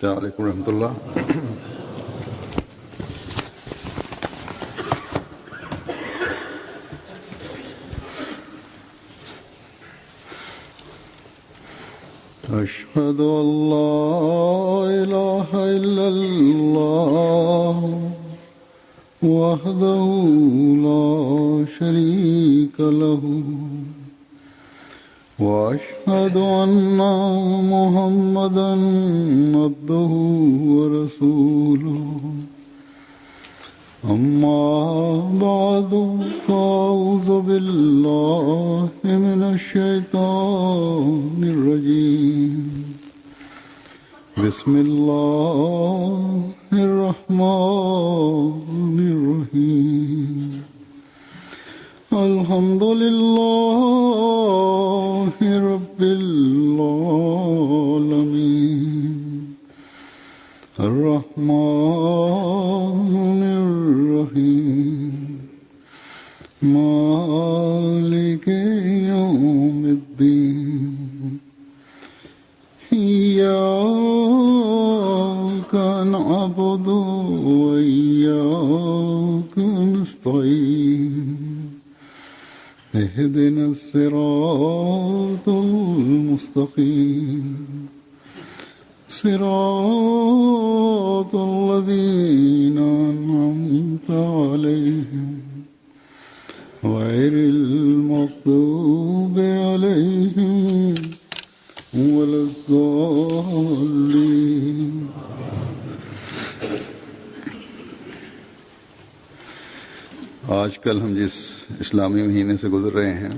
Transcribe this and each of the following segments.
السلام عليكم ورحمة الله. أشهد أن لا إله إلا الله وحده لا شريك له وأشهد أن محمدًا عبده ورسوله أما بعد فأعوذ بالله من الشيطان الرجيم بسم الله الرحمن الرحيم الحمد لله رب العالمين الرحمن الرحيم مالك يوم الدين إياك نعبد وإياك نستعين اهدنا الصراط المستقيم صراط الذين أنعمت عليهم غير المغضوب عليهم ولا الضالين. आजकल हम जिस इस्लामी महीने से गुजर रहे हैं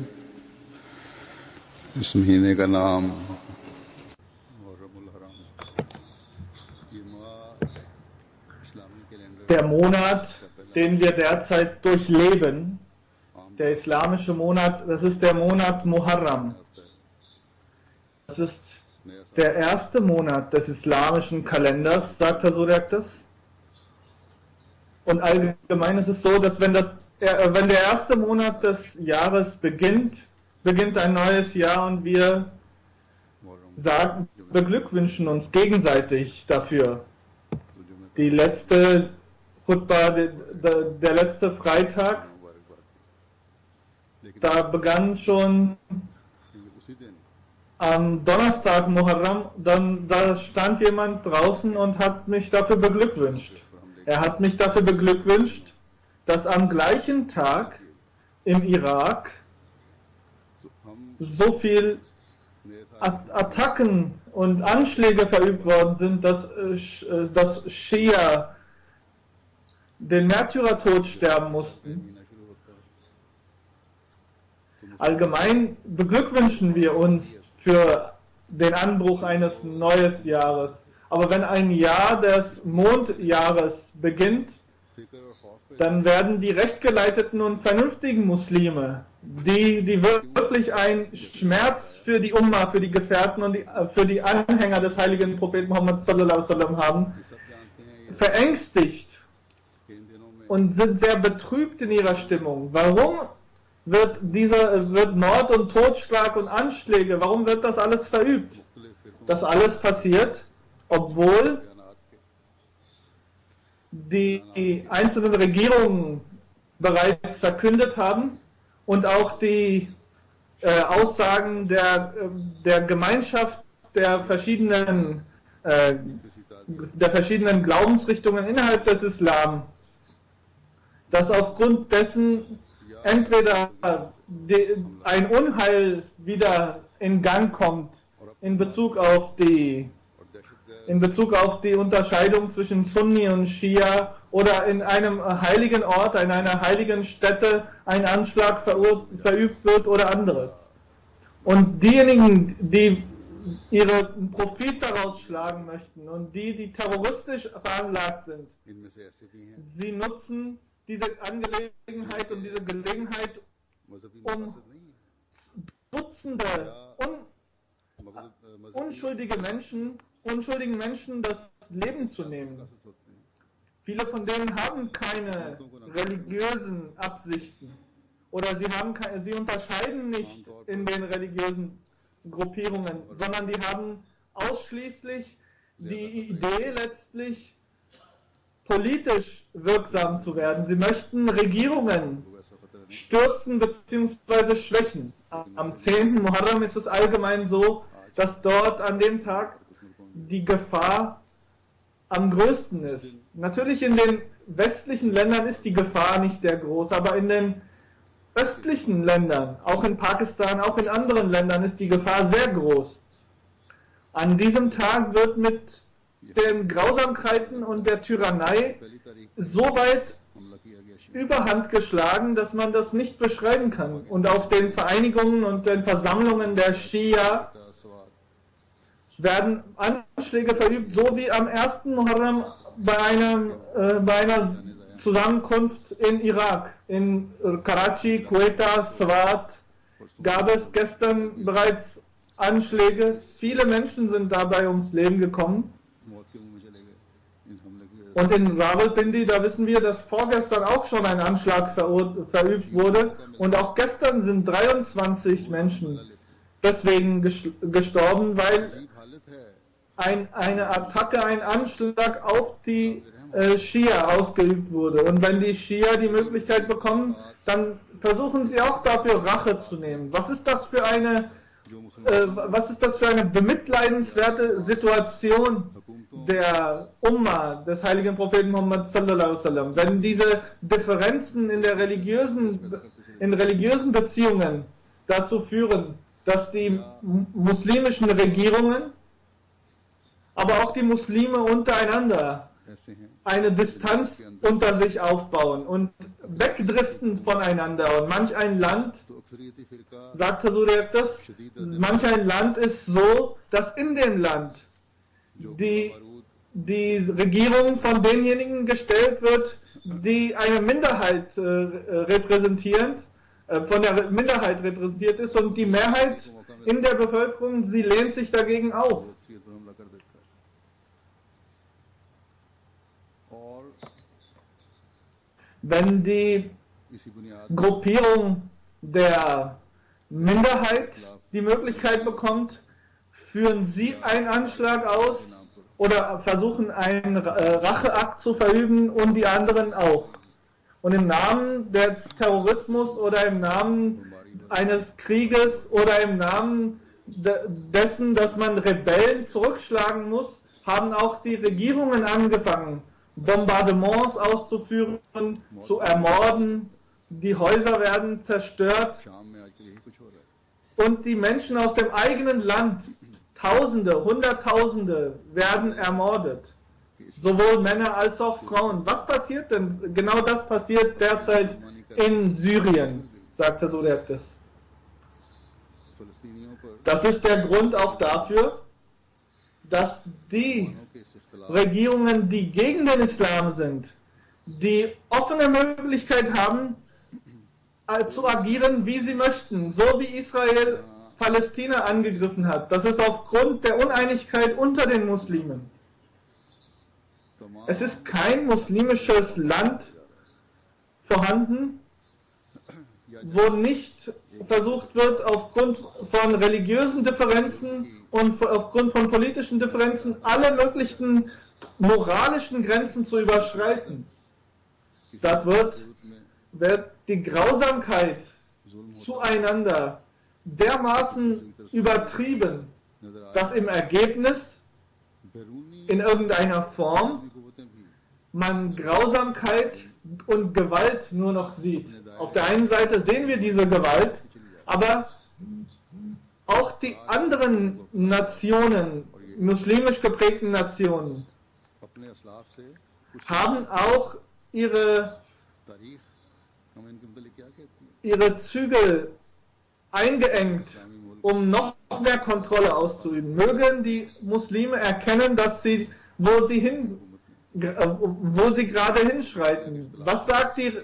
इस महीने का नाम Der Monat, den wir derzeit durchleben, der islamische Monat, das ist der Monat Muharram. Das ist der erste Monat des islamischen Kalenders, sagt Hazur Aktas. Und allgemein ist es so, dass wenn der erste Monat des Jahres beginnt ein neues Jahr und wir beglückwünschen uns gegenseitig dafür. Die letzte Khutbah, der letzte Freitag, da begann schon am Donnerstag Muharram, da stand jemand draußen und hat mich dafür beglückwünscht. Er hat mich dafür beglückwünscht, dass am gleichen Tag im Irak so viel Attacken und Anschläge verübt worden sind, dass Schia den Märtyrertod sterben mussten. Allgemein beglückwünschen wir uns für den Anbruch eines neuen Jahres. Aber wenn ein Jahr des Mondjahres beginnt, dann werden die rechtgeleiteten und vernünftigen Muslime, die wirklich einen Schmerz für die Umma, für die Gefährten und für die Anhänger des heiligen Propheten Muhammad sallallahu alaihi wasallam haben, verängstigt und sind sehr betrübt in ihrer Stimmung. Warum wird Mord und Totschlag und Anschläge, warum wird das alles verübt? Das alles passiert, obwohl die einzelnen Regierungen bereits verkündet haben und auch die Aussagen der Gemeinschaft der verschiedenen Glaubensrichtungen innerhalb des Islam, dass aufgrund dessen entweder ein Unheil wieder in Gang kommt in Bezug auf die Unterscheidung zwischen Sunni und Schia oder in einem heiligen Ort, in einer heiligen Stätte ein Anschlag verübt wird oder anderes. Und diejenigen, die ihren Profit daraus schlagen möchten und die terroristisch veranlagt sind, sie nutzen diese Angelegenheit und diese Gelegenheit, um Dutzende unschuldigen Menschen das Leben zu nehmen. Viele von denen haben keine religiösen Absichten oder sie unterscheiden nicht in den religiösen Gruppierungen, sondern die haben ausschließlich die Idee letztlich politisch wirksam zu werden. Sie möchten Regierungen तो ऐसा खतरा नहीं stürzen bzw. schwächen. Am 10. Muharram ist es allgemein so, dass dort an dem Tag die Gefahr am größten ist. Natürlich in den westlichen Ländern ist die Gefahr nicht sehr groß, aber in den östlichen Ländern, auch in Pakistan, auch in anderen Ländern ist die Gefahr sehr groß. An diesem Tag wird mit den Grausamkeiten und der Tyrannei पहली तारीख so weit हमला किया गया शिया überhand geschlagen, dass man das nicht beschreiben kann. Und auf den Vereinigungen und den Versammlungen der Schia का सवाल werden Anschläge verübt, so wie am 1. Muharram bei einer Zusammenkunft in Irak. In Karachi, Quetta, Swat gab es gestern bereits Anschläge. Viele Menschen sind dabei ums Leben gekommen. मौत के मुंह में चले गए इन हमले की वजह Und in Rawalpindi, da wissen wir, dass vorgestern auch schon ein Anschlag verübt wurde. Und auch gestern sind 23 Menschen deswegen gestorben, weil से अजीब हालत है eine Attacke, ein Anschlag auf die Schia ausgeübt wurde. Und wenn die Schia die Möglichkeit bekommen, dann versuchen sie auch dafür Rache zu nehmen. Was ist das für eine जो मुसलमान was ist das für eine bemitleidenswerte Situation der Umma, des heiligen Propheten Muhammad sallallahu alaihi wasallam, wenn diese Differenzen in religiösen Beziehungen dazu führen, dass die muslimischen Regierungen, aber auch die Muslime untereinander ऐसे हैं eine Distanz unter sich aufbauen und wegdriften voneinander. Und manch ein Land, तो अक्सरियती फिरका sagt Hasuretas, manch ein Land ist so, dass in dem Land die Regierung von denjenigen gestellt wird, die eine Minderheit repräsentieren, von der Minderheit repräsentiert ist, und die Mehrheit in der Bevölkerung, sie lehnt sich dagegen auf. अक्सरियत पर हमला कर देता है और Wenn die इसी बुनियाद Gruppierung der Minderheit die Möglichkeit bekommt, führen sie einen Anschlag aus oder versuchen einen Racheakt zu verüben und die anderen auch. Und im Namen des Terrorismus oder im Namen eines Krieges oder im Namen dessen, dass man Rebellen zurückschlagen muss, haben auch die Regierungen angefangen, Bombardements auszuführen, zu ermorden. Die Häuser werden zerstört शाम में आजकल यही कुछ हो रहा है und die Menschen aus dem eigenen Land, Tausende, Hunderttausende, werden ermordet. Sowohl Männer als auch Frauen. Was passiert denn? Genau das passiert derzeit in Syrien, sagte Sudertes. फलस्तीनियों पर Das ist der Grund auch dafür, dass die के इस इख्तिलाफ Regierungen, die gegen den Islam sind, die offene Möglichkeit haben, zu agieren, wie sie möchten, so wie Israel Palästina angegriffen hat. Das ist aufgrund der Uneinigkeit unter den Muslimen. तमाम Es ist kein muslimisches Land vorhanden, wo nicht versucht wird, aufgrund von religiösen Differenzen und aufgrund von politischen Differenzen alle möglichen moralischen Grenzen zu überschreiten. Das wird die Grausamkeit जुल्म zueinander dermaßen übertrieben, नजर आ dass im Ergebnis बैरूनी in irgendeiner Form कुव्वतें भी man Grausamkeit und Gewalt nur noch sieht. Auf der einen Seite sehen wir diese Gewalt, aber auch die anderen Nationen, muslimisch geprägten Nationen, अपने असलाफ से कुछ haben auch ihre तारीख हम इनके मतलब क्या कहती हैं ihre Zügel eingeengt, इस्लामी मुल्क um noch mehr Kontrolle auszuüben. Mögen die Muslime erkennen, dass sie, wo sie gerade hinschreiten. Was sagt die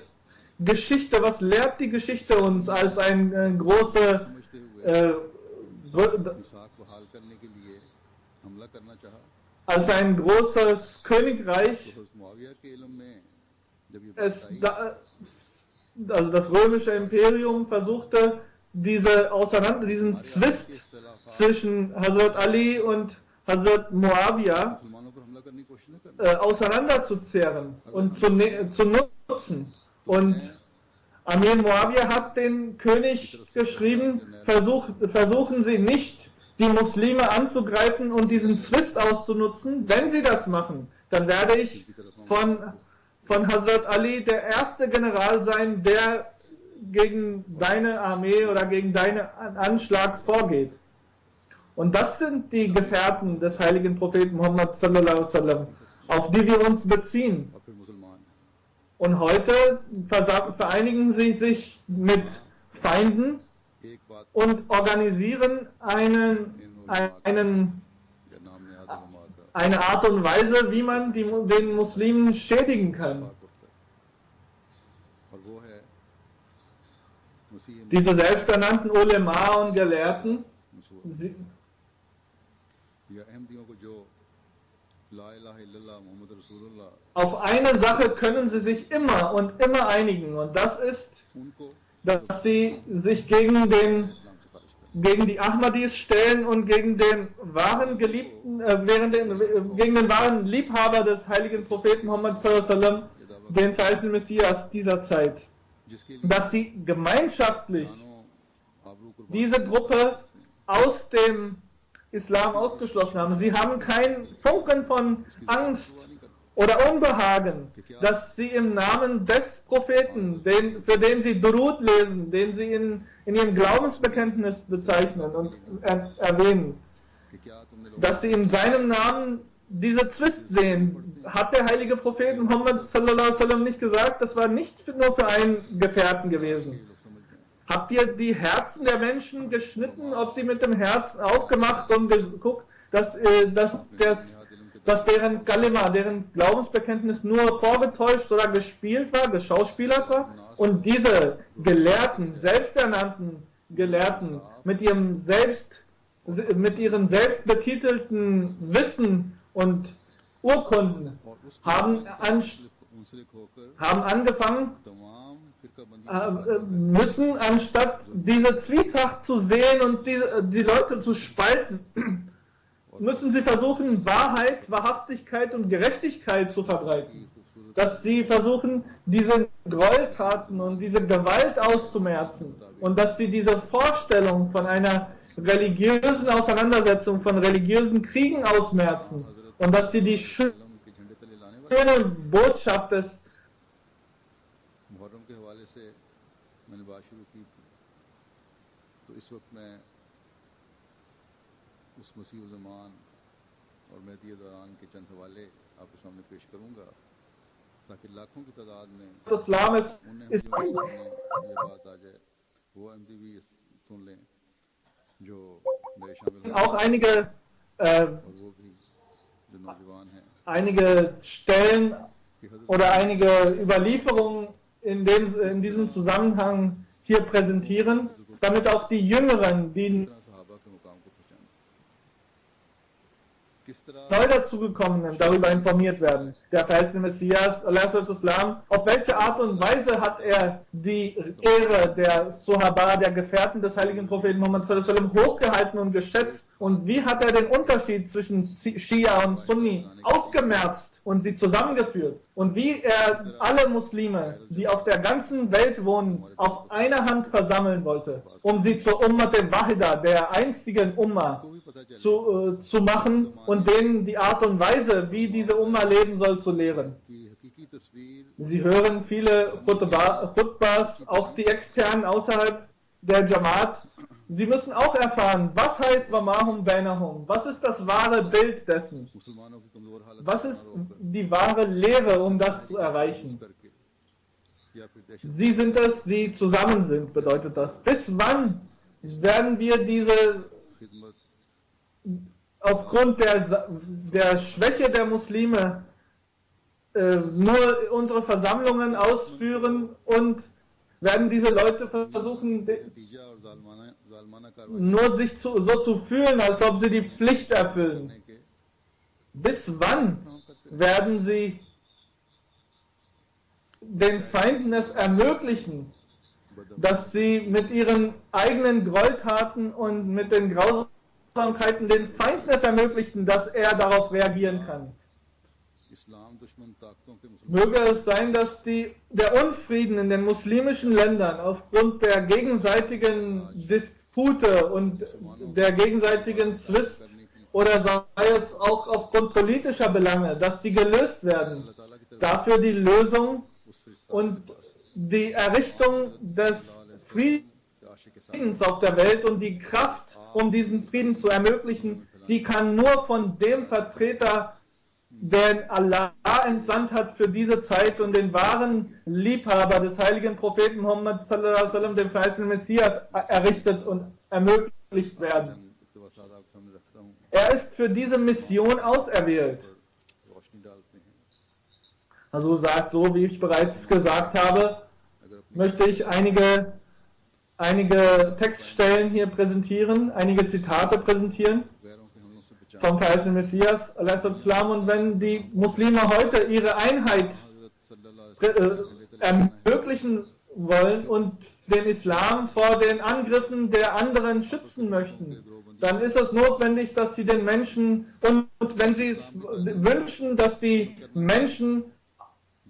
Geschichte, was lehrt die Geschichte uns als ein große समझते हुए मिसाक को हाल करने के लिए हमला करना चाहा als ein großes Königreich, तो मुआविया के इल्म में जब ये es बात आई da, also das römische Imperium versuchte diesen Zwist zwischen Hazrat Ali und Hazrat Muawiyah मुसलमानों पर हमला करने की कोशिश न करना। auseinanderzuzehren und zu nutzen. Und Amir Muawiyah hat den König geschrieben, versuchen Sie nicht, die Muslime anzugreifen und diesen Zwist auszunutzen. Wenn Sie das machen, dann werde ich von Hazrat Ali der erste General sein, der gegen deine Armee oder gegen deinen Anschlag vorgeht. Und das sind die Gefährten des heiligen Propheten Muhammad sallallahu alaihi wasallam, auf die wir uns beziehen. और फिर मुसलमान Und heute vereinigen sie sich mit Feinden एक बात und organisieren या नाम ने आदम उमा का eine Art und Weise, wie man den Muslimen schädigen kann. पाक होता है और वो है मसीह Diese selbsternannten Ulema und Gelehrten, Mansoor sie, या अहमदियों को जो ला इलाहा इल्लल्लाह मोहम्मद रसूलुल्लाह auf eine Sache können sie sich immer und immer einigen. Und das ist, उनको dass sie sich gegen इस्लाम से खारिज कर gegen die Ahmadis stellen und gegen den wahren Geliebten, gegen den wahren Liebhaber des heiligen Propheten Muhammad sallallahu alaihi wasallam, den verheißenen Messias dieser Zeit. जिसके लिए Dass sie gemeinschaftlich जानो आबरू कुर्बान diese Gruppe aus dem Islam ausgeschlossen haben. Sie haben keinen Funken von Angst oder Unbehagen, dass sie im Namen des Propheten, für den sie Durud lesen, den sie in ihrem Glaubensbekenntnis bezeichnen und erwähnen, कि क्या तुमने लोग dass sie in seinem Namen diese Zwist sehen. Hat der heilige Prophet Muhammad sallallahu alaihi wasallam nicht gesagt, das war nicht nur für einen Gefährten gewesen. लोग समझ गए Habt ihr die Herzen der Menschen geschnitten, ob sie mit dem Herzen aufgemacht und geguckt, dass deren Kalima, deren Glaubensbekenntnis nur vorgetäuscht oder gespielt war, geschauspielert war? Und diese Gelehrten, selbsternannten Gelehrten mit ihren selbst betitelten Wissen und Urkunden और उसके haben, मुंसलिक होकर haben angefangen, तमाम फिरका müssen, anstatt diese Zwietracht zu sehen und die Leute zu spalten, müssen sie versuchen, Wahrheit, Wahrhaftigkeit und Gerechtigkeit zu verbreiten. Dass sie versuchen, diese Gräueltaten und diese Gewalt auszumerzen. Und dass sie diese Vorstellung von einer religiösen Auseinandersetzung, von religiösen Kriegen ausmerzen. Und dass sie die schöne के झंडे तले लाने वाले Botschaft des Muharram के हवाले से मैंने बात शुरू की थी तो इस वक्त मैं उस मसीह ज़मान और मेहदी दौरान के चंद हवाले आपके सामने पेश करूंगा ताकि लाखों की तादाद में Islam ist, उन्हें ist जो सामने ये बात आ जाए वो अहमदी भी सुन लें जो मेरे शामिल हैं auch और वो भी जो नौजवान हैं einige Stellen कि हज़रत oder einige Überlieferungen in diesem Zusammenhang hier präsentieren, damit auch die Jüngeren, die किस तरह सहाबा के मुकाम को पहचाना किस तरह neu dazugekommenen darüber informiert werden. Der verheißene Messias, Islam, auf welche Art und Weise hat er die Ehre der Sohaba, der Gefährten des heiligen Propheten Muhammad sallallahu alaihi wasallam hochgehalten und geschätzt und wie hat er den Unterschied zwischen Schia und Sunni ausgemerzt und sie zusammengeführt und wie er alle Muslime, die auf der ganzen Welt wohnen, auf einer Hand versammeln wollte, um sie zur Ummat al-Wahida, der einzigen Umma, को भी पता चले zu machen und denen die Art und Weise, wie diese Umma leben soll, zu lehren. कि हकीकी तस्वीर Sie hören viele Khutbas, auch die externen außerhalb der Jamaat. Sie müssen auch erfahren, was heißt Wamahum Bainahum? Was ist das wahre Bild dessen? मुसलमानों की कमजोर हालत Was ist die wahre Lehre, um das zu erreichen? करके या फिर दहशत Sie sind es, die zusammen sind, bedeutet das. Bis wann werden wir diese खिदमत aufgrund der Schwäche der Muslime nur unsere Versammlungen ausführen und werden diese Leute versuchen, नतीजा और जालमाना कार्रवाई nur sich so zu fühlen, als ob sie die Pflicht erfüllen. करने के Bis wann werden sie den Feinden es ermöglichen, dass sie mit ihren eigenen Gräueltaten und mit den grausamen Grausamkeiten den Feinden es ermöglichten, dass er darauf reagieren kann. इस्लाम दुश्मन ताकतों के मुसलमान Möge es sein, dass der Unfrieden in den muslimischen Ländern aufgrund der gegenseitigen Dispute und der gegenseitigen Zwist oder sei es auch aufgrund politischer Belange, dass die gelöst werden. अल्लाह ताला की तरफ Dafür die Lösung उस फरिश्ता und die Errichtung des Friedens auf der Welt und die Kraft, um diesen Frieden zu ermöglichen, die kann nur von dem Vertreter, den Allah entsandt hat für diese Zeit und den wahren Liebhaber des heiligen Propheten Muhammad sallallahu alaihi wasallam, dem verheißenen Messias, errichtet und ermöglicht werden. इक़्तिबासात आपके सामने रखता हूँ Er ist für diese Mission auserwählt. रोशनी डालते हैं Also sagt, so wie ich bereits gesagt habe, अगर अपनी möchte ich einige Textstellen hier präsentieren, einige Zitate präsentieren गैरों के हमलों से बचाने vom verheißenen Messias, al-Islam. Und wenn die Muslime heute ihre Einheit हज़रत सल्लल्लाहु अलैहि वसल्लम ermöglichen wollen und den Islam vor den Angriffen der anderen schützen möchten, dann ist es notwendig, dass sie den Menschen und wenn sie es wünschen, dass die Menschen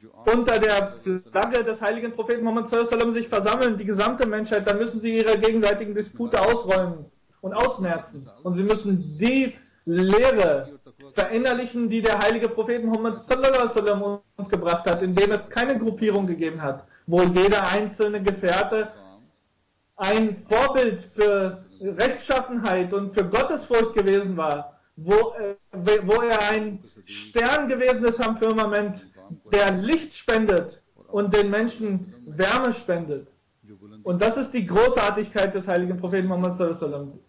जो आम unter der Flagge des heiligen Propheten Muhammad sallallahu alaihi wasallam sich versammeln, die gesamte Menschheit, dann müssen sie ihre gegenseitigen Dispute ausräumen und ausmerzen. Und sie müssen die Lehre verinnerlichen, die der heilige Prophet Muhammad sallallahu alaihi wasallam uns gebracht hat, indem es keine Gruppierung gegeben hat, wo jeder einzelne Gefährte काम ein Vorbild für Rechtschaffenheit und für Gottesfurcht gewesen war, wo er ein Stern gewesen ist am Firmament, der Licht spendet und den Menschen Wärme spendet. जो बुलंदी Und das ist die Großartigkeit des heiligen Propheten Muhammad sallallahu alaihi wasallam.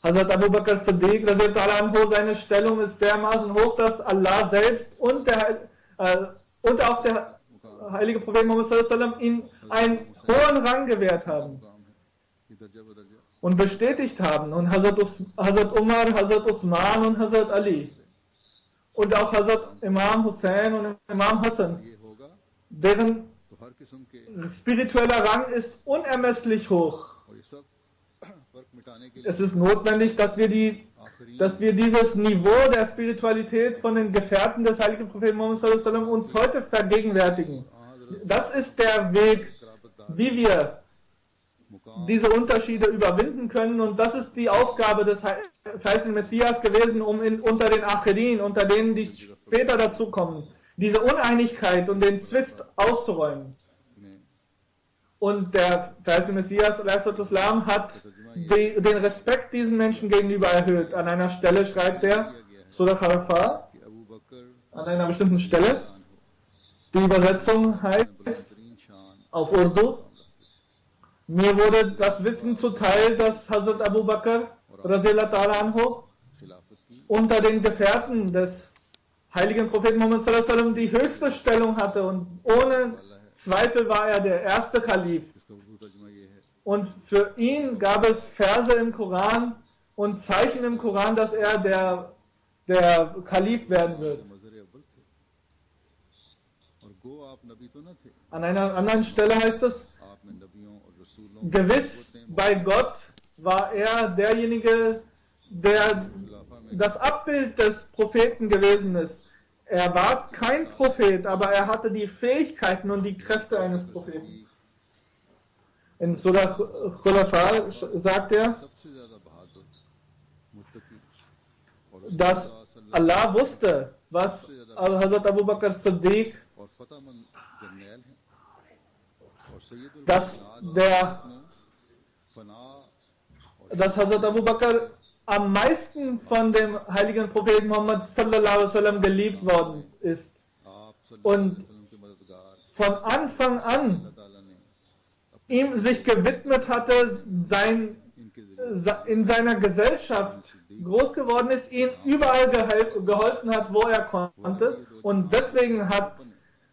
Hazrat Abu Bakr as-Siddiq radhiyallahu anhu, seine Stellung ist dermaßen hoch, dass Allah selbst und auch der heilige Prophet Muhammad sallallahu alaihi wasallam ihm einen hohen Rang gewährt haben मुकाम है ये दर्जा बदर्जा und bestätigt haben. Und Hazrat Umar, Hazrat Usman und Hazrat Ali und auch Hazrat Imam Hussein und Imam Hassan, ये होगा deren तो हर किस्म के spiritueller Rang ist unermesslich hoch. और ये सब फर्क मिटाने के लिए Es ist notwendig, dass wir dieses Niveau der Spiritualität von den Gefährten des heiligen Propheten Muhammad sallallahu alaihi wasallam uns heute vergegenwärtigen. Das ist der Weg, wie wir मुकाम diese Unterschiede überwinden können, und das ist die Aufgabe des verheißenen Messias gewesen, um unter den Achirin, unter denen die später dazukommen, diese Uneinigkeit und den Zwist auszuräumen. में Und der verheißene Messias al-Islam hat den Respekt diesen Menschen gegenüber erhöht. An einer Stelle schreibt er, Surah Al-Far, कि अबू बकर an einer bestimmten Stelle, die Übersetzung heißt बुलंदतरीन शान auf Urdu: Mir wurde das Wissen zuteil, dass Hazrat Abu Bakr radhiyallahu ta'ala anhu खिलाफत की unter den Gefährten des heiligen Propheten Muhammad sallallahu alaihi wasallam die höchste Stellung hatte, und ohne Zweifel war er der erste Kalif. इसका उर्दू तर्जुमा ये है Und für ihn gab es Verse im Koran und Zeichen im Koran, dass er der Kalif werden wird. Mazhar अव्वल थे और गो आप नबी तो न थे An einer anderen Stelle heißt es, आप में नबियों और रसूलों gewiss bei Gott war er derjenige, der das Abbild des Propheten gewesen ist. Er war kein Prophet, aber er hatte die Fähigkeiten und die Kräfte eines Propheten. In Surah Khulafa sagt er, सबसे ज्यादा बहादुर मुत्तकी और dass Allah wusste, was Hazrat Abu Bakr Siddiq, और फतहमंद जर्नैल हैं और सैयदुल dass फना dass Hazrat Abu Bakr am meisten von dem heiligen Propheten Muhammad sallallahu alaihi wasallam geliebt worden ist. आप सल्लल्लाहु Und अलैहि वसल्लम के मददगार von Anfang an अल्लाह ताला ने ihm sich gewidmet hatte, इनके जरिए in seiner Gesellschaft groß geworden ist, ihm überall geholfen hat, wo er konnte. Und deswegen hat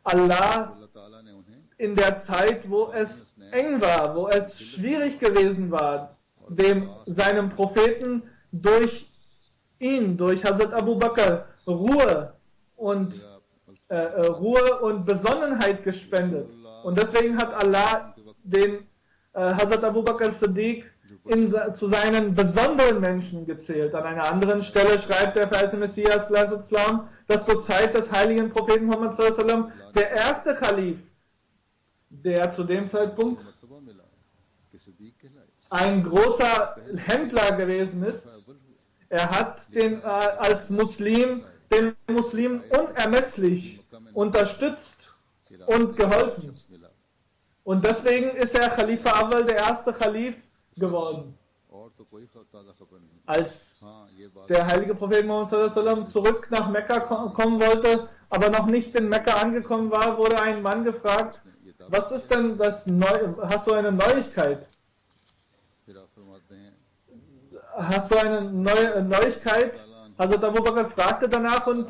Allah अल्लाह ताला ने उन्हें in der Zeit, wo es eng war, wo es schwierig gewesen war, seinem Propheten durch ihn, durch Hazrat Abu Bakr, Ruhe und Besonnenheit gespendet. Und deswegen hat Allah den Hazrat Abu Bakr Siddiq zu seinen besonderen Menschen gezählt. An einer anderen Stelle schreibt der verheißene Messias, dass zur Zeit des heiligen Propheten Muhammad der erste Kalif, der zu dem Zeitpunkt ein großer Händler gewesen ist, er hat als Muslim den Muslimen unermesslich unterstützt und geholfen. Und deswegen ist er Khalifa Awwal, der erste Khalif, geworden. Als der heilige Prophet Muhammad zurück nach Mekka kommen wollte, aber noch nicht in Mekka angekommen war, wurde ein Mann gefragt, was ist denn das Neue? Hast du eine Neuigkeit? Hast du eine Neuigkeit? Also Abu Bakr fragte danach und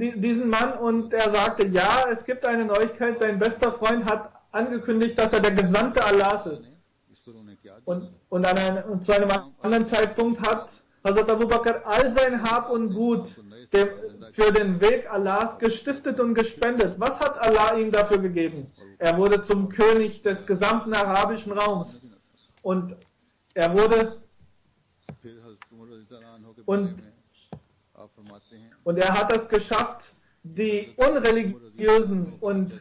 diesen Mann und er sagte, ja, es gibt eine Neuigkeit, sein bester Freund hat angekündigt, dass er der Gesandte Allahs ist. Und zu einem anderen Zeitpunkt hat Hazrat Abu Bakr all sein Hab und Gut für den Weg Allahs gestiftet und gespendet. Was hat Allah ihm dafür gegeben? Er wurde zum König des gesamten arabischen Raums. Und er wurde und er hat es geschafft, die unreligiösen und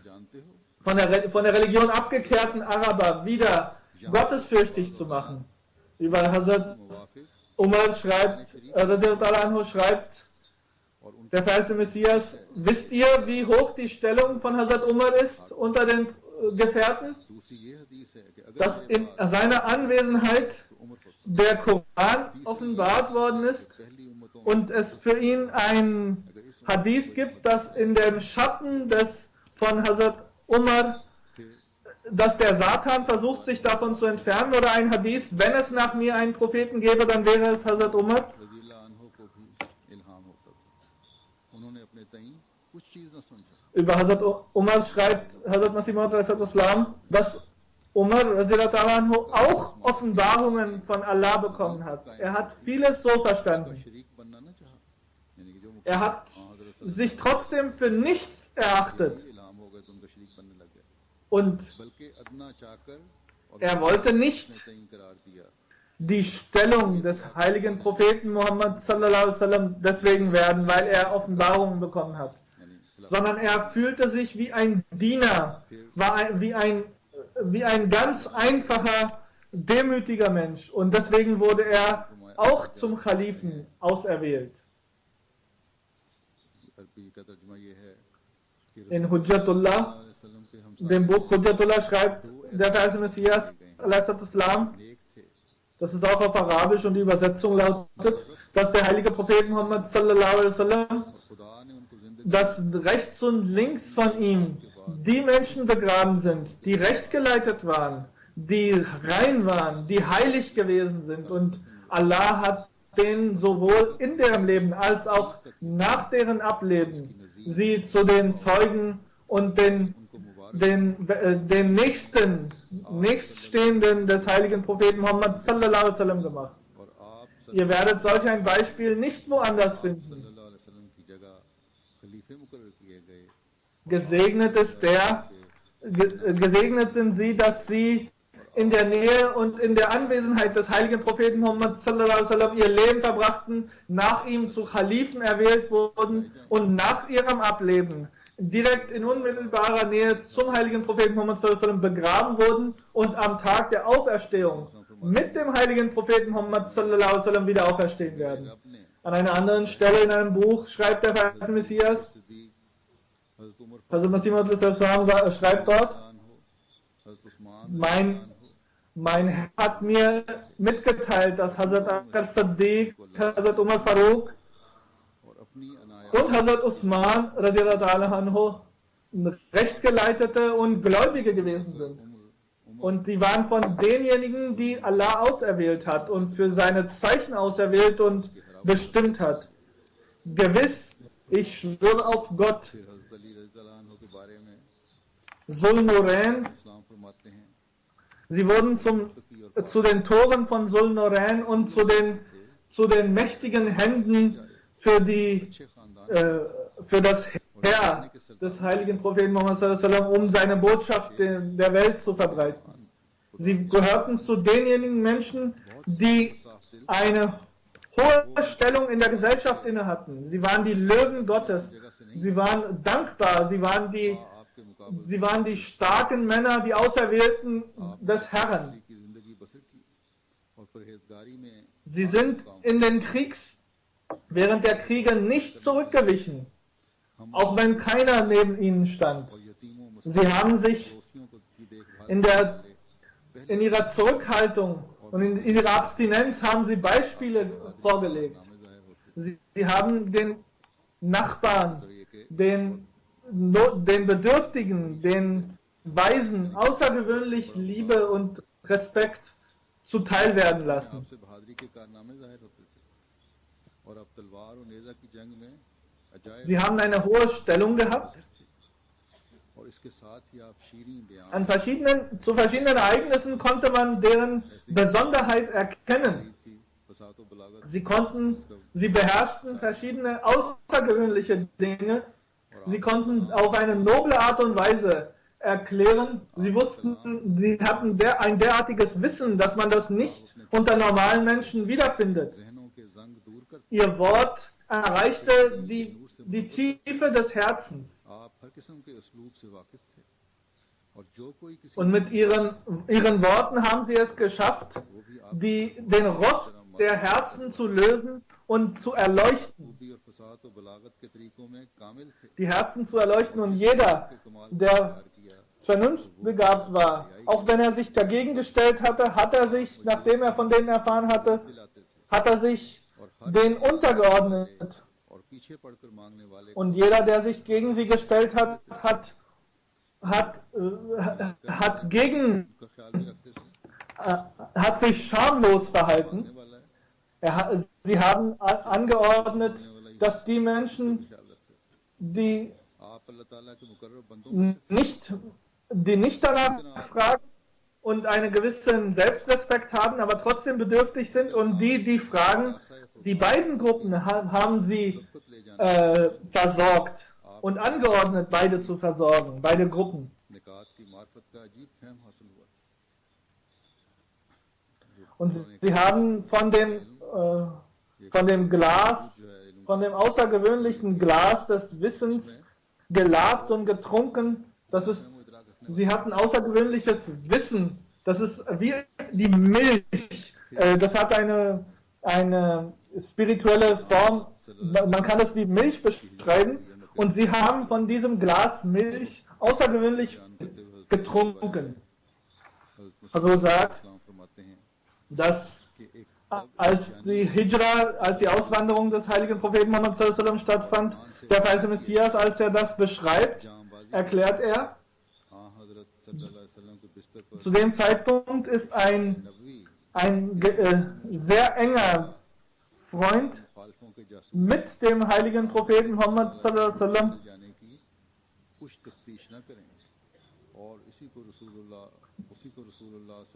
von der Religion abgekehrten Araber wieder gottesfürchtig zu machen. Über Hazrat Umar schreibt, der verheißte Messias, wisst ihr, wie hoch die Stellung von Hazrat Umar ist unter den Gefährten? Dass in seiner Anwesenheit der Koran offenbart worden ist und es für ihn ein Hadith gibt, dass in dem Schatten von Hazrat Umar, dass der Satan versucht, sich davon zu entfernen, oder ein Hadith, wenn es nach mir einen Propheten gäbe, dann wäre es Hazrat Umar. Über Hazrat Umar schreibt Hazrat Masih Maud, dass Umar auch Offenbarungen von Allah bekommen hat. Er hat vieles so verstanden. Er hat sich trotzdem für nichts erachtet. Und er wollte nicht die Stellung des heiligen Propheten Muhammad deswegen werden, weil er Offenbarungen bekommen hat. Sondern er fühlte sich wie ein Diener, wie ein ganz einfacher, demütiger Mensch. Und deswegen wurde er auch zum Khalifen auserwählt. In Hujjatullah, dem Buch Hujjatullah, schreibt der verheißene Messias, das ist auch auf Arabisch und die Übersetzung lautet, dass der heilige Prophet Muhammad dass rechts und links von ihm die Menschen begraben sind, die recht geleitet waren, die rein waren, die heilig gewesen sind, und Allah hat denen sowohl in deren Leben als auch nach deren Ableben sie zu den Zeugen und den Nächststehenden des heiligen Propheten Muhammad gemacht. Ihr werdet solch ein Beispiel nicht woanders finden. Gesegnet sind sie, dass sie in der Nähe und in der Anwesenheit des heiligen Propheten Muhammad ihr Leben verbrachten, nach ihm zu Khalifen erwählt wurden und nach ihrem Ableben direkt in unmittelbarer Nähe zum heiligen Propheten Muhammad begraben wurden und am Tag der Auferstehung mit dem heiligen Propheten Muhammad wieder auferstehen werden. An einer anderen Stelle in einem Buch schreibt der verheißene Messias, also Masih Maud schreibt dort, mein Herr hat mir mitgeteilt, dass Hazrat al-Saddiq, Hazrat Umar Farooq und Hazrat Usman rechtgeleitete und Gläubige gewesen sind. Und sie waren von denjenigen, die Allah auserwählt hat und für seine Zeichen auserwählt und bestimmt hat. Gewiss, ich schwöre auf Gott, Zulnurain, sie wurden zu den Toren von Zulnurain und zu den mächtigen Händen für das Heer des heiligen Propheten Muhammad um seine Botschaft der Welt zu verbreiten. Sie gehörten zu denjenigen Menschen, die eine hohe Stellung in der Gesellschaft inne hatten. Sie waren die Löwen Gottes. Sie waren dankbar. Sie waren die starken Männer, die Auserwählten des Herrn. Sie sind während der Kriege nicht zurückgewichen, auch wenn keiner neben ihnen stand. Sie haben sich in ihrer Zurückhaltung und in ihrer Abstinenz haben sie Beispiele vorgelegt. Sie haben den Nachbarn, den Bedürftigen, den Weisen außergewöhnlich Liebe und Respekt zuteil werden lassen. Sie haben eine hohe Stellung gehabt. Zu verschiedenen Ereignissen konnte man deren Besonderheit erkennen. Sie beherrschten verschiedene außergewöhnliche Dinge. Sie konnten auf eine noble Art und Weise erklären. Sie hatten ein derartiges Wissen, dass man das nicht unter normalen Menschen wiederfindet. Ihr Wort erreichte die Tiefe des Herzens. Und mit ihren Worten haben sie es geschafft, den Rost der Herzen zu lösen und zu erleuchten. Die Herzen zu erleuchten, und jeder, der vernunftbegabt war, auch wenn er sich dagegen gestellt hatte, hat er sich, nachdem er von denen erfahren hatte, hat er sich denen untergeordnet. Und jeder, der sich gegen sie gestellt hat, hat sich schamlos verhalten. Sie haben angeordnet, dass die Menschen, die nicht danach fragen und einen gewissen Selbstrespekt haben, aber trotzdem bedürftig sind, und die fragen, die beiden Gruppen haben sie versorgt und angeordnet, beide zu versorgen, beide Gruppen. Und sie haben von dem Glas, von dem außergewöhnlichen Glas des Wissens gelabt und getrunken. Sie hatten außergewöhnliches Wissen. Das ist wie die Milch. Das hat eine spirituelle Form. Man kann es wie Milch beschreiben. Und sie haben von diesem Glas Milch außergewöhnlich getrunken. Also sagt, dass als die Auswanderung des heiligen Propheten Muhammad sallallahu alaihi wasallam stattfand, der verheißene Messias, als er das beschreibt, erklärt er, zu dem Zeitpunkt ist ein sehr enger Freund mit dem heiligen Propheten Muhammad sallallahu alaihi wasallam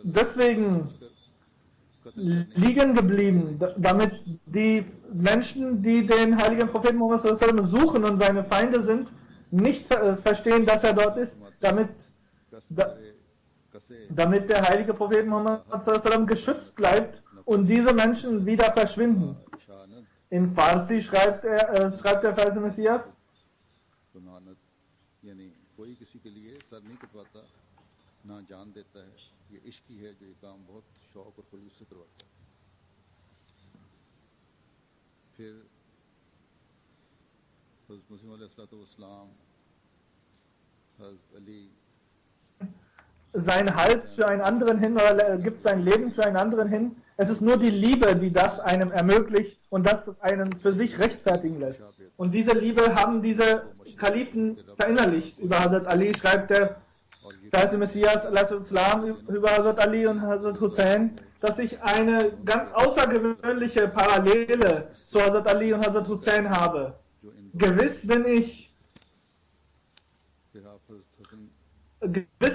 deswegen liegen geblieben, damit die Menschen, die den heiligen Propheten Muhammad sallallahu alaihi wasallam suchen und seine Feinde sind, nicht verstehen, dass er dort ist, damit der heilige Prophet Muhammad sallallahu alaihi wasallam geschützt bleibt und diese Menschen wieder verschwinden. In Farsi schreibt der verheißene Messias, sein Hals für einen anderen hin, oder gibt sein Leben für einen anderen hin. Es ist nur die Liebe, die das einem ermöglicht und das einen für sich rechtfertigen lässt. Und diese Liebe haben diese Kalifen verinnerlicht. Über Hazrat Ali schreibt der verheißene Messias über Hazrat Ali und Hazrat Hussein, dass ich eine ganz außergewöhnliche Parallele zu Hazrat Ali und Hazrat Hussein habe. Gewiss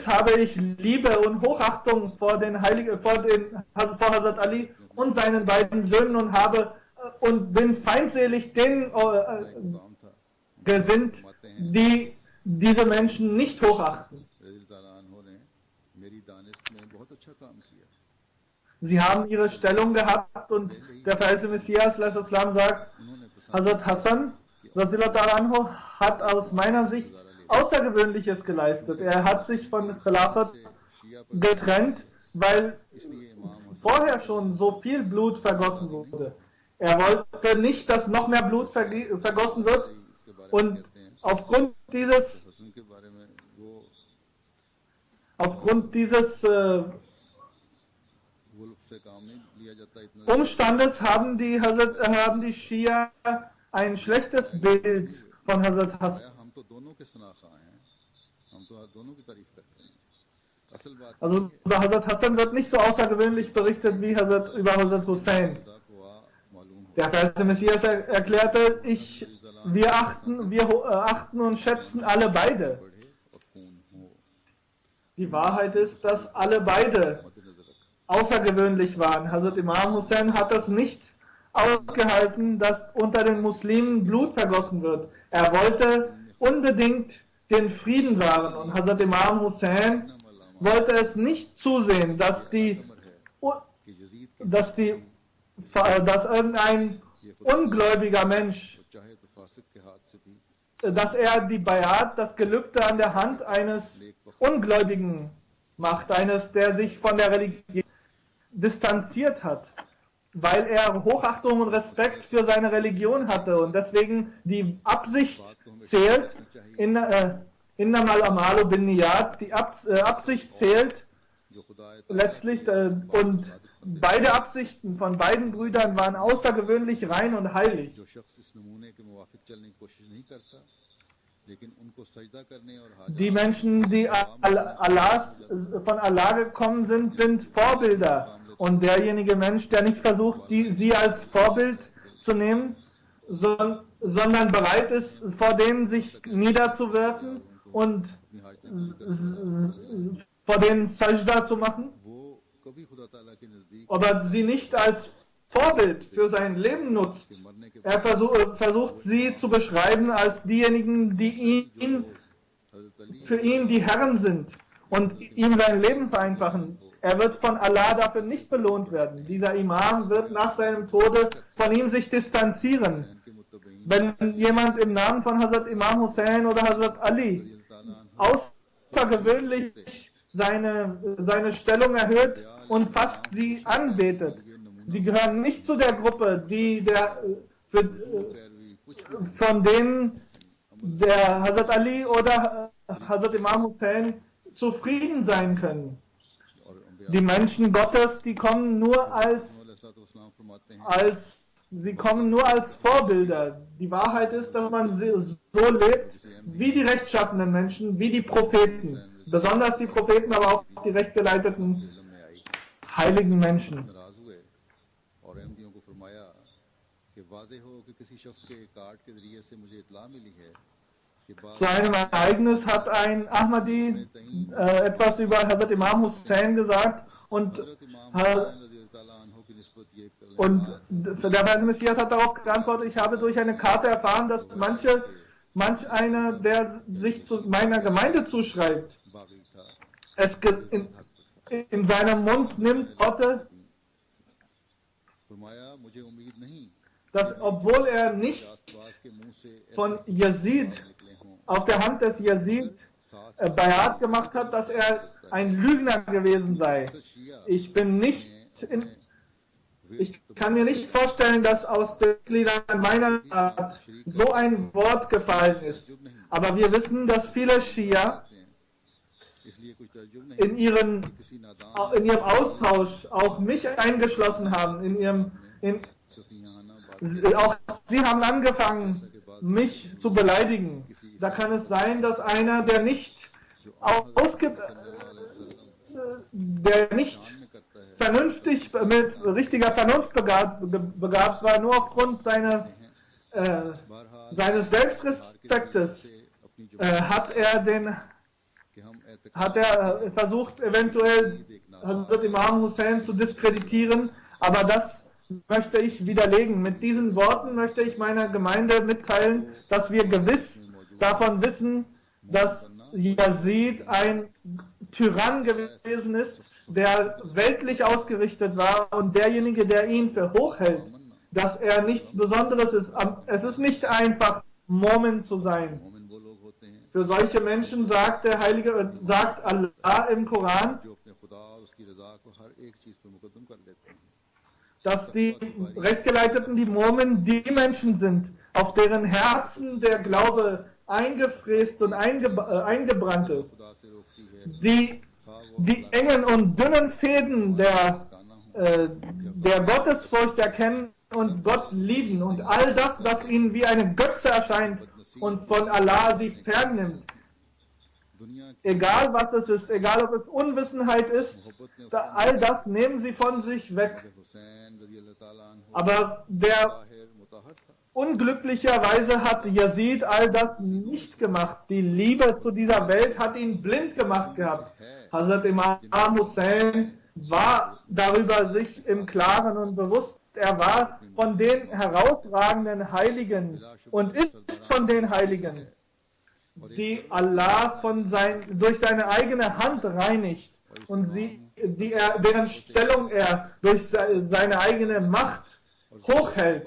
habe ich Liebe und Hochachtung vor Hazrat Ali und seinen beiden Söhnen und bin feindselig denen gesinnt, die diese Menschen nicht Sie haben ihre Stellung gehabt und der verheißene Messias sagt, Hazrat Hassan anhu, hat aus meiner Sicht Außergewöhnliches geleistet. Er hat sich von Khilafat getrennt, weil vorher schon so viel Blut vergossen wurde. Er wollte nicht, dass noch mehr Blut vergossen wird und aufgrund dieses Umstandes haben die Schia ein schlechtes Bild von Hazrat Hassan. Also über Hazrat Hassan wird nicht so außergewöhnlich berichtet wie über Hazrat Hussein. Der verheißene Messias erklärte, wir achten und schätzen alle beide. Die Wahrheit ist, dass alle beide außergewöhnlich waren. Hazrat Imam Hussein hat es nicht ausgehalten, dass unter den Muslimen Blut vergossen wird. Er wollte unbedingt den Frieden wahren und Hazrat Imam Hussein wollte es nicht zusehen, dass irgendein ungläubiger Mensch, dass er die Bayat, das Gelübde an der Hand eines Ungläubigen macht, der sich von der Religion distanziert hat, weil er Hochachtung und Respekt für seine Religion hatte und deswegen die Absicht zählt, Innamal Amalu bin Niyat, die Absicht zählt letztlich und beide Absichten von beiden Brüdern waren außergewöhnlich rein und heilig. Die Menschen, die von Allah gekommen sind, sind Vorbilder. Und derjenige Mensch, der nicht versucht, sie als Vorbild zu nehmen, sondern bereit ist, vor denen sich niederzuwerfen und vor denen Sajda zu machen, aber sie nicht als Vorbild für sein Leben nutzt. Er versucht sie zu beschreiben als diejenigen, die für ihn die Herren sind und ihm sein Leben vereinfachen. Er wird von Allah dafür nicht belohnt werden. Dieser Imam wird nach seinem Tode von ihm sich distanzieren. Wenn jemand im Namen von Hazrat Imam Hussein oder Hazrat Ali außergewöhnlich seine Stellung erhöht und fast sie anbetet. Sie gehören nicht zu der Gruppe, von denen der Hazrat Ali oder Hazrat Imam Hussein zufrieden sein können. Die Menschen Gottes, die kommen nur als Vorbilder. Die Wahrheit ist, dass man so lebt wie die rechtschaffenen Menschen, wie die Propheten. Besonders die Propheten, aber auch die rechtgeleiteten heiligen Menschen. Zu einem Ereignis hat ein Ahmadi etwas über Hazrat Imam Hussein gesagt und der verheißene Messias hat darauf geantwortet, ich habe durch eine Karte erfahren, dass manch einer, der sich zu meiner Gemeinde zuschreibt, es in seinem Mund nimmt Worte, dass obwohl er nicht von Yazid auf der Hand des Yazid Bayat gemacht hat, dass er ein Lügner gewesen sei. Ich kann mir nicht vorstellen, dass aus den Gliedern meiner Art so ein Wort gefallen ist. Aber wir wissen, dass viele Schia in ihrem Austausch auch mich eingeschlossen haben. Auch sie haben angefangen, mich zu beleidigen. Da kann es sein, dass einer, der nicht vernünftig, mit richtiger Vernunft begabt war, nur aufgrund seines Selbstrespektes hat er versucht, eventuell Hazrat Imam Hussein zu diskreditieren, aber das möchte ich widerlegen. Mit diesen Worten möchte ich meiner Gemeinde mitteilen, dass wir gewiss davon wissen, dass Yazid ein Tyrann gewesen ist, der weltlich ausgerichtet war und derjenige, der ihn für hoch hält, dass er nichts Besonderes ist. Es ist nicht einfach, Momen zu sein. मोमिन वो लोग होते हैं Für solche Menschen sagt sagt Allah im Koran, जो अपने खुदा और उसकी रजा को हर एक चीज पर मुकद्दम कर लेते हैं dass die Rechtgeleiteten, die Momen, die Menschen sind, auf deren Herzen der Glaube eingefräst und eingebrannt ist. खुदा से रोकती है Die engen und dünnen Fäden गाना हो der Gottesfurcht erkennen und Gott lieben und all das, was ihnen wie eine Götze erscheint und von Allah sie fernnimmt. दुनिया की Egal was es ist, egal ob es Unwissenheit ist, मोहब्बत ने all das nehmen sie von sich weg. Hussain रजी अल्लाह ताला अन्हु Aber der Tahir मुताहर था unglücklicherweise hat Yazid all das nicht gemacht. Die Liebe zu dieser Welt hat ihn blind gemacht gehabt. Hazrat Imam Hussein war darüber sich im Klaren und bewusst. Er war von den herausragenden Heiligen und ist von den Heiligen, die Allah durch seine eigene Hand reinigt und deren Stellung er durch seine eigene Macht hochhält.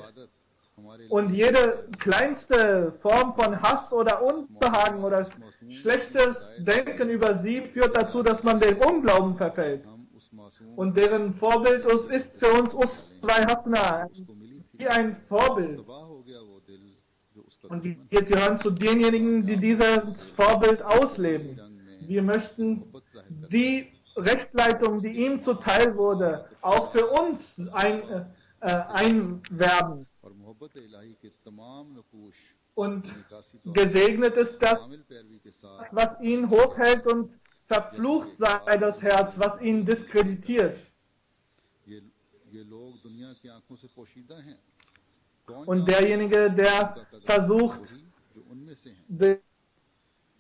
Und jede kleinste Form von Hass oder Unbehagen oder schlechtes Denken über sie führt dazu, dass man den Unglauben verfällt. हम उस मासूम Und deren Vorbild ist für uns Uswai Hasana, को मिली थी wie ein Vorbild. तबाह हो गया वो दिल जो उसका Und wir gehören zu denjenigen, die dieses Vorbild ausleben. Wir möchten die Rechtsleitung, die ihm zuteil wurde, auch für uns einwerben. और मोहब्बत इलाही के तमाम नकूश Und निकासी तो gesegnet ist das, कामिल पैरवी के साथ was ihn hochhält, und verflucht sei das Herz, was ihn diskreditiert. ये लोग दुनिया की आंखों से पोशीदा हैं कौन Und derjenige, der versucht, वही जो उनमें से हैं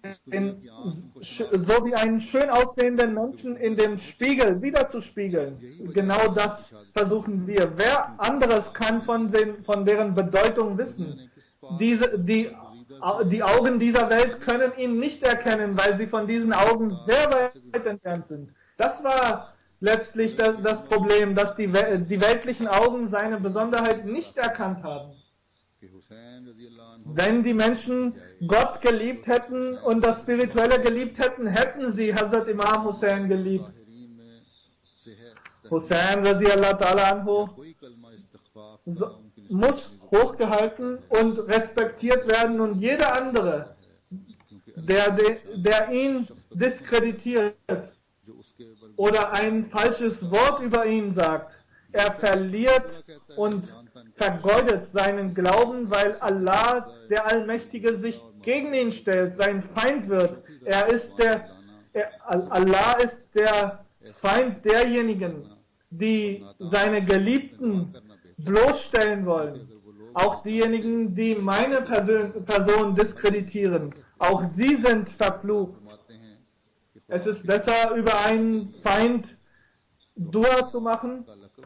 so wie einen schön aussehenden Menschen in dem Spiegel wiederzuspiegeln. Genau das versuchen wir. Wer anderes kann von deren Bedeutung wissen? Die Augen dieser Welt können ihn nicht erkennen, weil sie von diesen Augen sehr weit entfernt sind. Das war letztlich das Problem, dass die weltlichen Augen seine Besonderheit nicht erkannt haben. कि हुसैन रजी अल्लाह अन्हु Wenn die Menschen Gott geliebt hätten und das Spirituelle geliebt hätten, hätten sie Hazrat Imam Hussein geliebt. ताहिरीन में से है Hussein radiallahu ta'ala anhu कोई कलमा इस्तिग़फ़ार muss hochgehalten und respektiert werden, und jeder andere, der ihn diskreditiert जो उसके बरगुज़र oder ein falsches Wort über ihn sagt, er verliert und vergeudet seinen Glauben, weil Allah, der Allmächtige, sich gegen ihn stellt, sein Feind wird. Allah ist der Feind derjenigen, die seine Geliebten bloßstellen wollen. Auch diejenigen, die meine Person diskreditieren. Auch sie sind verflucht. फरमाते हैं कि Es ist besser, über einen Feind Dua zu machen, का लक़ब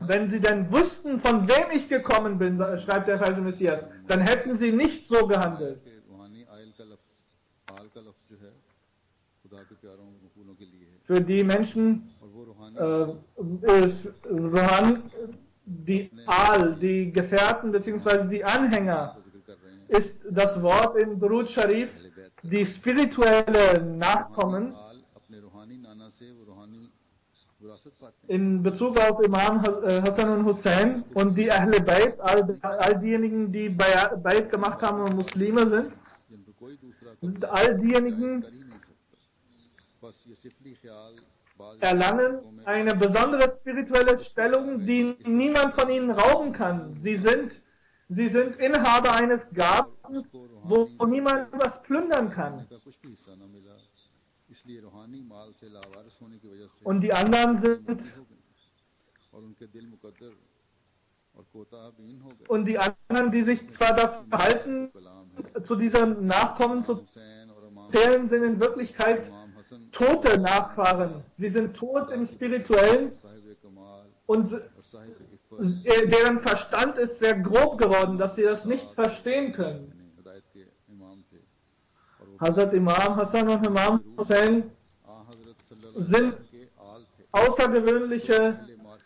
wenn sie denn wüssten, von wem ich gekommen bin, schreibt der Kaiser Messias, dann hätten sie nicht so gehandelt. के रूहानी आल का लफ्ज़ जो है खुदा के प्यारों मकबूलों के लिए है Für die Menschen, और वो रूहानी die Gefährten bzw. die Anhänger, का जिक्र कर रहे हैं ist das Wort in Durud Sharif, die spirituelle Nachkommen. आल अपने रूहानी नाना से वो रूहानी विरासत पाते हैं In Bezug auf Imam Hassan und Hussein und die Ahle Bayt, all diejenigen, die Bayt gemacht haben und Muslime sind, जिन पर कोई दूसरा sind all diejenigen, कर ही नहीं सकता बस ये सिफली ख्याल बाज़ erlangen eine besondere spirituelle Stellung, die niemand von ihnen rauben kann. Sie sind Inhaber eines Gartens, wo niemand was plündern kann. का कुछ भी हिस्सा न मिला इसलिए रूहानी माल से लावारिस होने की वजह से Und die anderen sind, हो गई और उनके दिल मुकद्दर और कोताबीन हो गए und die anderen, die sich zwar das Verhalten कलाम है zu diesen Nachkommen zu Hussain और इमाम zählen, sind in Wirklichkeit Hasan tote Nachfahren. Sie sind tot im Spirituellen Sahib कमाल und और साहिब इफ़्फ़त deren Verstand ist sehr grob geworden, dass sie das nicht verstehen können. यानी हिदायत के इमाम थे और वो Hazrat Imam Hassan und Imam Hussein आ हज़रत सल्लल्लाहु अलैहि sind वसल्लम के आल थे außergewöhnliche,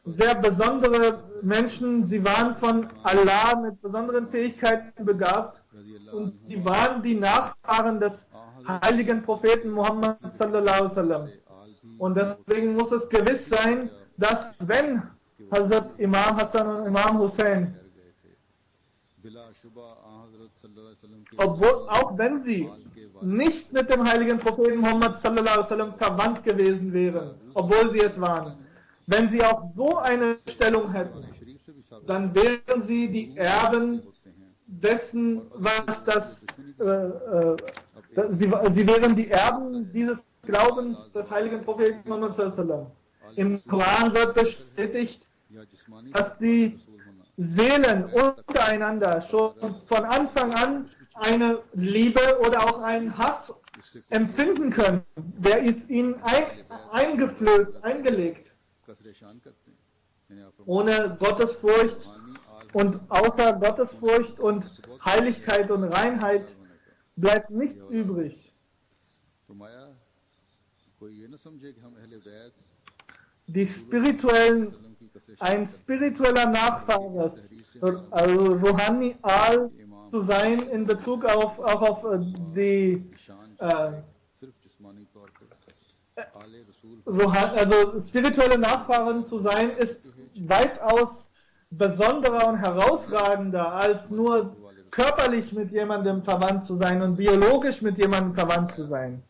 sehr besondere Menschen. Sie waren von Allah mit besonderen Fähigkeiten begabt und sie waren die Nachfahren des heiligen Propheten Muhammad sallallahu alaihi wasallam. Und deswegen muss es gewiss sein, dass wenn Hazrat Imam Hassan und Imam Hussein, obwohl, auch wenn sie nicht mit dem heiligen Propheten Muhammad sallallahu alaihi wasallam verwandt gewesen wären, obwohl sie es waren, wenn sie auch so eine Stellung hätten, dann wären sie die Erben dessen, was sie wären die Erben dieses Glaubens des heiligen Propheten Muhammad sallallahu alaihi wasallam. Im Koran wird bestätigt, dass die Seelen untereinander schon von Anfang an eine Liebe oder auch einen Hass empfinden können. Der ist ihnen eingeflößt, eingelegt. Ohne Gottesfurcht und außer Gottesfurcht und Heiligkeit und Reinheit bleibt nichts übrig. Die spirituellen, ein spiritueller Nachfahre, also Rouhani Al zu sein in Bezug auch auf die also spirituelle Nachfahren zu sein, ist weitaus besonderer und herausragender, als nur körperlich mit jemandem verwandt zu sein und biologisch mit jemandem verwandt zu sein.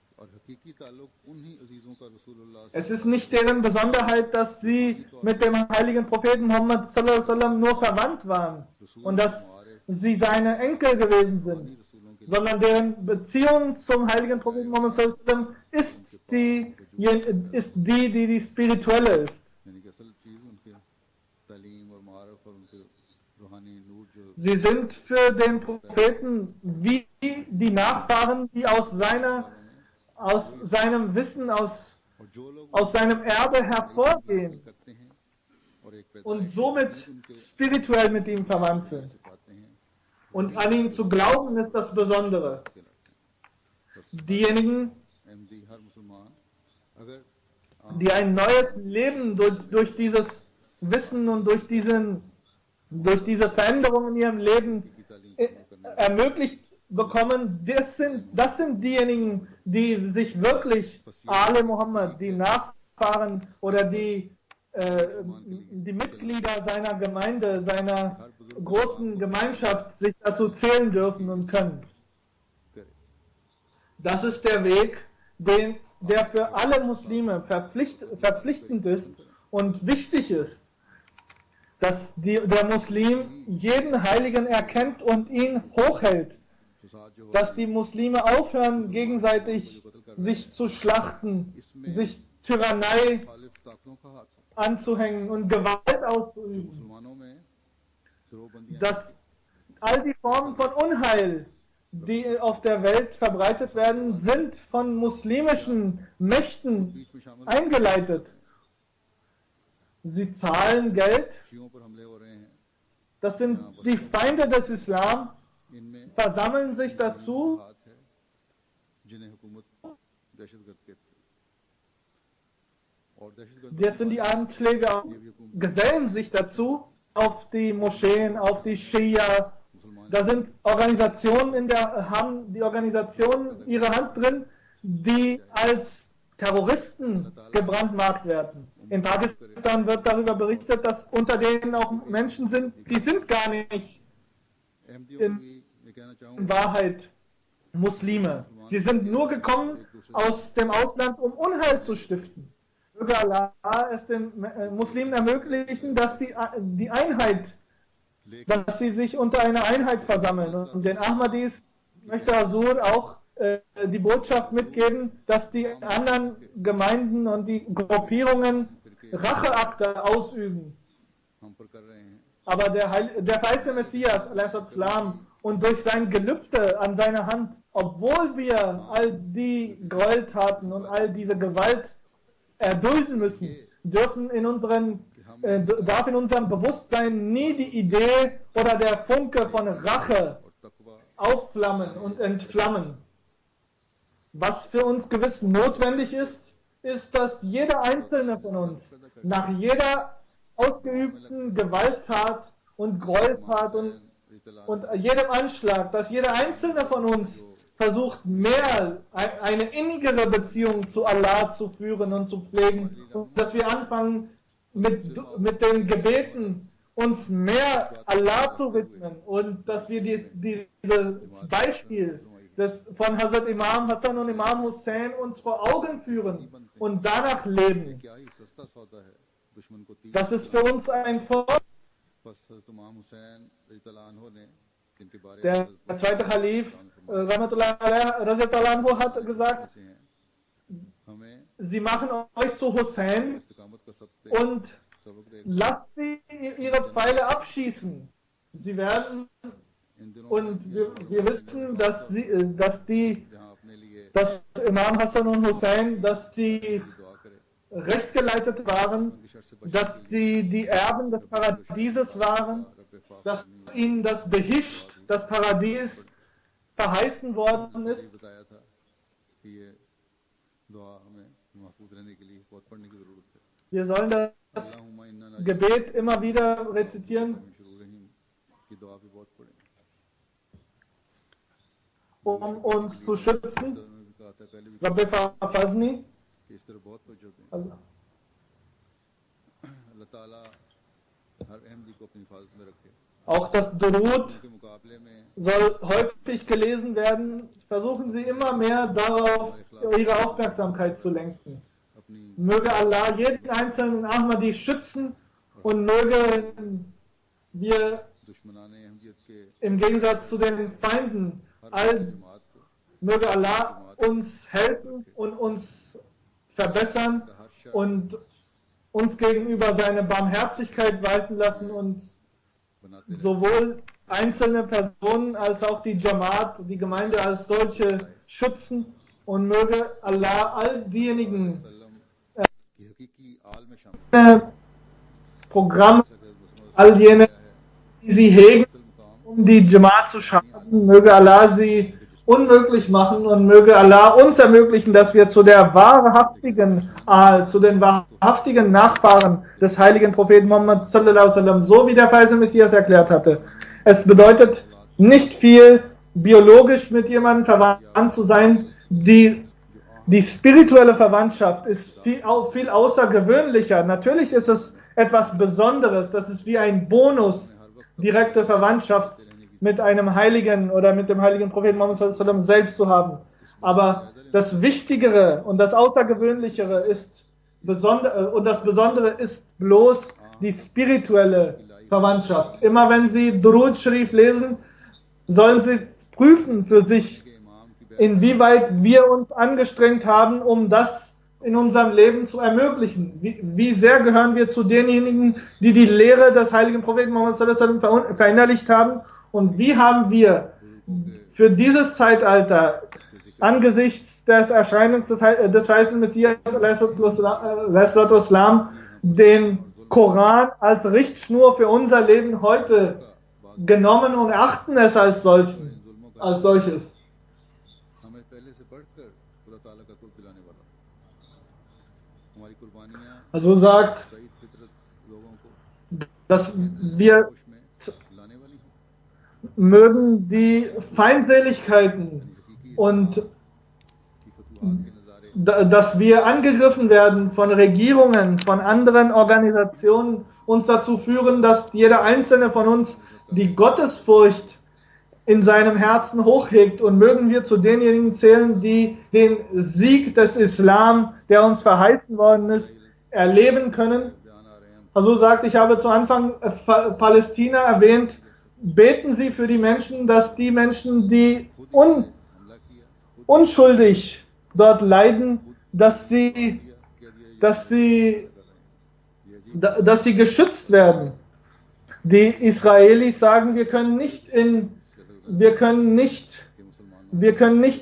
Es ist nicht deren Besonderheit, dass sie mit dem heiligen Propheten Muhammad sallallahu alaihi wasallam nur verwandt waren und dass sie seine Enkel gewesen sind, sondern deren Beziehung zum heiligen Propheten Muhammad sallallahu alaihi wasallam ist die spirituelle ist. Sie sind für den Propheten wie die Nachfahren, die aus seinem Wissen, aus seinem Erbe hervorgehen und somit spirituell mit ihm verwandt sind. Und an ihn zu glauben ist das Besondere. Diejenigen, die ein neues Leben durch dieses Wissen und durch diese Veränderung in ihrem Leben ermöglicht bekommen, das sind diejenigen, die sich wirklich Ale Muhammad, die Nachfahren oder die Mitglieder seiner Gemeinde, seiner großen Gemeinschaft sich dazu zählen dürfen und können. Das ist der Weg, der für alle Muslime verpflichtend ist und wichtig ist, dass der Muslim jeden Heiligen erkennt und ihn hochhält, dass die Muslime aufhören, gegenseitig sich zu schlachten, sich Tyrannei anzuhängen und Gewalt auszuüben, dass all die Formen von Unheil, die auf der Welt verbreitet werden, sind von muslimischen Mächten eingeleitet. Sie zahlen Geld, das sind die Feinde des Islam, versammeln sich dazu, jetzt sind die Anschläge, gesellen sich dazu auf die Moscheen, auf die Schia. Da sind Organisationen haben die Organisationen ihre Hand drin, die als Terroristen gebrandmarkt werden. In Pakistan wird darüber berichtet, dass unter denen auch Menschen sind, die sind gar nicht in Wahrheit Muslime. Sie sind nur gekommen aus dem Ausland, um Unheil zu stiften. Möge Allah es den Muslimen ermöglichen, dass die Einheit, dass sie sich unter einer Einheit versammeln. Und den Ahmadis möchte Azur auch die Botschaft mitgeben, dass die anderen Gemeinden und die Gruppierungen Racheakte ausüben. Aber der verheißene Messias, al-Islam, und durch sein Gelübde an seiner Hand, obwohl wir all die Gräueltaten und all diese Gewalt erdulden müssen, darf in unserem Bewusstsein nie die Idee oder der Funke von Rache aufflammen und entflammen. Was für uns gewiss notwendig ist, ist, dass jeder einzelne von uns nach jeder ausgeübten Gewalttat und Gräueltat und jedem Anschlag, dass jeder einzelne von uns versucht, mehr eine innigere Beziehung zu Allah zu führen und zu pflegen und dass wir anfangen, mit den Gebeten uns mehr Allah zu widmen und dass wir dieses Beispiel von Hazrat Imam Hassan und Imam Hussein uns vor Augen führen und danach leben. Das ist für uns ein Vorbild. Der zweite Khalif Rahmatullah hat gesagt, sie machen euch zu Hussein und lasst sie ihre Pfeile abschießen. Sie werden, und wir wissen, dass Imam Hassan und Hussein, dass sie rechtgeleitet waren, dass sie die Erben des Paradieses waren, dass ihnen das Behisht, das Paradies, verheißen worden ist. Wir sollen das Gebet immer wieder rezitieren, um uns zu schützen. Rabbi Fazni. Auch das Durud soll häufig gelesen werden. Versuchen Sie immer mehr darauf, Ihre Aufmerksamkeit zu lenken. Möge Allah jeden einzelnen Ahmadi schützen und möge wir im Gegensatz zu den Feinden, möge Allah uns helfen und uns verbessern und uns gegenüber seine Barmherzigkeit walten lassen und sowohl einzelne Personen als auch die Jamaat, die Gemeinde als solche schützen und möge Allah all diejenigen Programme, all jene, die sie hegen, um die Jamaat zu schaden, möge Allah sie unmöglich machen und möge Allah uns ermöglichen, dass wir zu den wahrhaftigen Nachfahren des heiligen Propheten Muhammad sallallahu alaihi wasallam, so wie der weise Messias erklärt hatte. Es bedeutet nicht viel, biologisch mit jemandem verwandt zu sein. Die spirituelle Verwandtschaft ist viel außergewöhnlicher. Natürlich ist es etwas Besonderes, das ist wie ein Bonus, direkte Verwandtschaft mit einem Heiligen oder mit dem heiligen Propheten Muhammad sallallahu alaihi wasallam selbst zu haben. Aber das Wichtigere und das Außergewöhnlichere ist und das Besondere ist bloß die spirituelle Verwandtschaft. Immer wenn Sie Durud Sharif lesen, sollen Sie prüfen für sich, inwieweit wir uns angestrengt haben, um das in unserem Leben zu ermöglichen. Wie sehr gehören wir zu denjenigen, die die Lehre des heiligen Propheten Muhammad sallallahu alaihi wasallam verinnerlicht haben, und wie haben wir für dieses Zeitalter angesichts des Erscheinens des weisen Messias den Koran als Richtschnur für unser Leben heute genommen und achten es als solches. Also sagt, dass wir mögen die Feindseligkeiten und dass wir angegriffen werden von Regierungen, von anderen Organisationen, uns dazu führen, dass jeder einzelne von uns die Gottesfurcht in seinem Herzen hochhegt, und mögen wir zu denjenigen zählen, die den Sieg des Islam, der uns verheißen worden ist, erleben können. Also sagt, ich habe zu Anfang Palästina erwähnt, beten Sie für die Menschen, dass die Menschen, die unschuldig dort leiden, dass sie geschützt werden. Die Israelis sagen, wir können nicht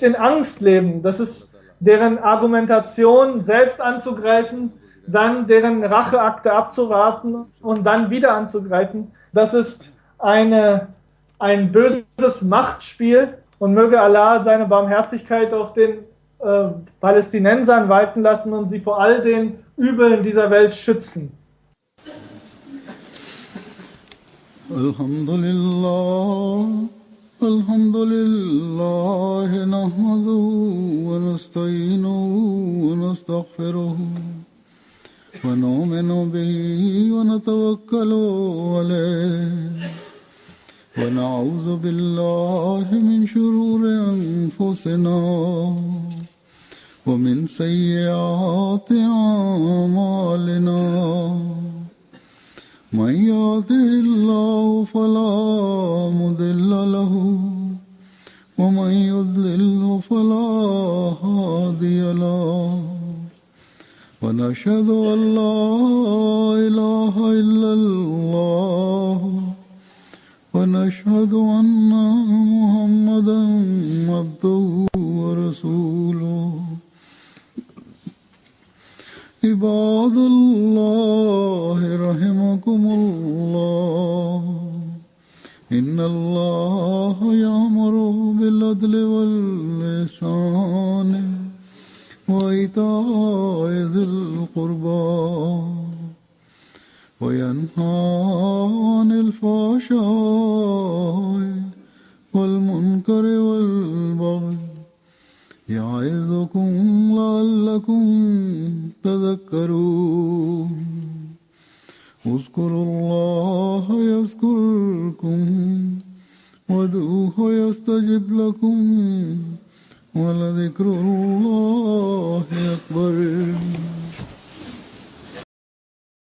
in Angst leben. Das ist deren Argumentation, selbst anzugreifen, dann deren Racheakte abzuwarten und dann wieder anzugreifen. Das ist ein böses Machtspiel, und möge Allah seine Barmherzigkeit auf den Palästinensern walten lassen und sie vor all den Übeln dieser Welt schützen. الحمد لله نحمده ونستعينه ونستغفره ونؤمن به ونتوكل عليه ونعوذ بالله من شرور أنفسنا ومن سيئات أعمالنا من يهده الله فلا مضل له ومن يضلل فلا هادي له ونشهد أن لا إله إلا الله ونشهد أن محمدا عبده ورسوله عباد الله رحمكم الله إن الله يأمر بالعدل والإحسان وإيتاء ذي القربى وينهى عن الفحشاء والمنكر والبغي يعظكم لعلكم تذكرون اذكروا الله يذكركم وادعوه يستجب لكم ولذكر الله أكبر